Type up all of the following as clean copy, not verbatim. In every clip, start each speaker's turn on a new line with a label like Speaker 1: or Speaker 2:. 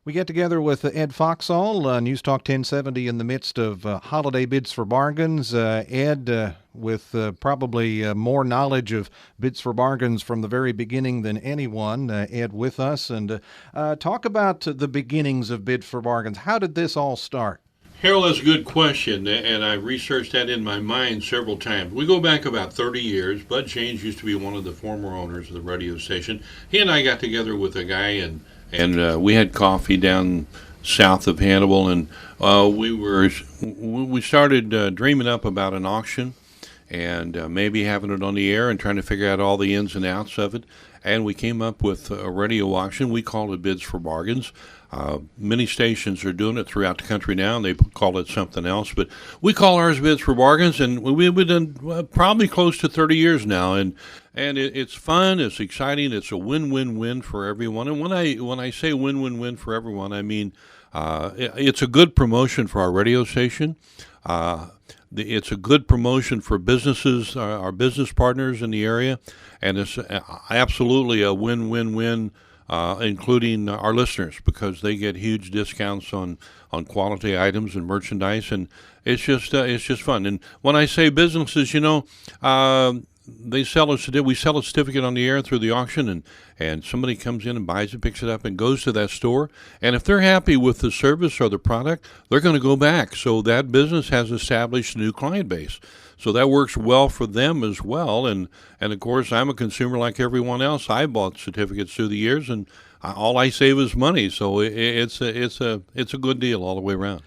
Speaker 1: We get together with Ed Foxall, News Talk 1070, in the midst of holiday bids for bargains. Ed, with probably more knowledge of bids for bargains from the very beginning than anyone, Ed, with us. And talk about the beginnings of bids for bargains. How did this all start?
Speaker 2: Harold, that's a good question, and I researched that in my mind several times. We go back about 30 years. Bud James used to be one of the former owners of the radio station. He and I got together with a guy, and we had coffee down south of Hannibal, and we started dreaming up about an auction and maybe having it on the air and trying to figure out all the ins and outs of it. And we came up with a radio auction. We called it Bids for Bargains. Many stations are doing it throughout the country now, and they call it something else. But we call ours Bids for Bargains, and we've been done probably close to 30 years now. And it's fun, it's exciting, it's a win-win-win for everyone. And when I say win-win-win for everyone, I mean it's a good promotion for our radio station. It's a good promotion for businesses, our business partners in the area, and it's absolutely a win-win-win, including our listeners, because they get huge discounts on quality items and merchandise, and it's just fun. And when I say businesses, we sell a certificate on the air through the auction, and somebody comes in and buys it, picks it up, and goes to that store. And if they're happy with the service or the product, they're going to go back. So that business has established a new client base. So that works well for them as well. And of course, I'm a consumer like everyone else. I bought certificates through the years, and all I save is money. So it's a good deal all the way around.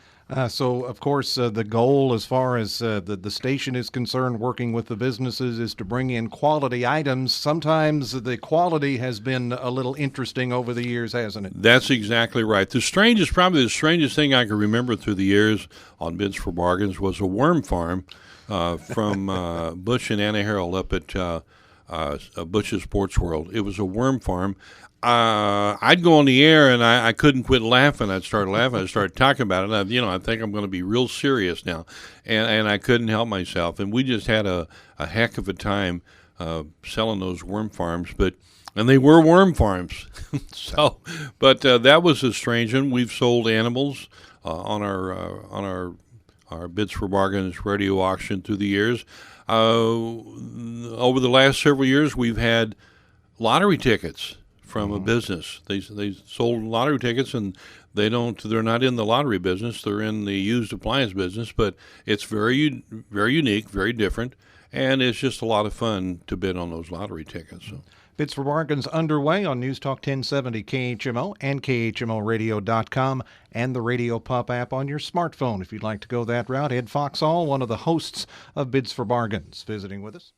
Speaker 1: So, of course, the goal as far as the station is concerned, working with the businesses, is to bring in quality items. Sometimes the quality has been a little interesting over the years, hasn't it?
Speaker 2: That's exactly right. Probably the strangest thing I can remember through the years on Bids for Bargains was a worm farm from Bush and Anna Harrell up at Bush's Sports World. It was a worm farm. I'd go on the air and I couldn't quit laughing. I'd start laughing. I'd start talking about it. I think I'm going to be real serious now, and I couldn't help myself. And we just had a heck of a time selling those worm farms, and they were worm farms. But that was a strange one. We've sold animals on our Bids for Bargains radio auction through the years. Over the last several years, we've had lottery tickets from a business. They sold lottery tickets, and they're not in the lottery business. They're in the used appliance business, but it's very, very unique, very different, and it's just a lot of fun to bid on those lottery tickets. So.
Speaker 1: Bids for Bargains underway on News Talk 1070 KHMO and KHMOradio.com and the Radio Pup app on your smartphone if you'd like to go that route. Ed Foxall, one of the hosts of Bids for Bargains, visiting with us.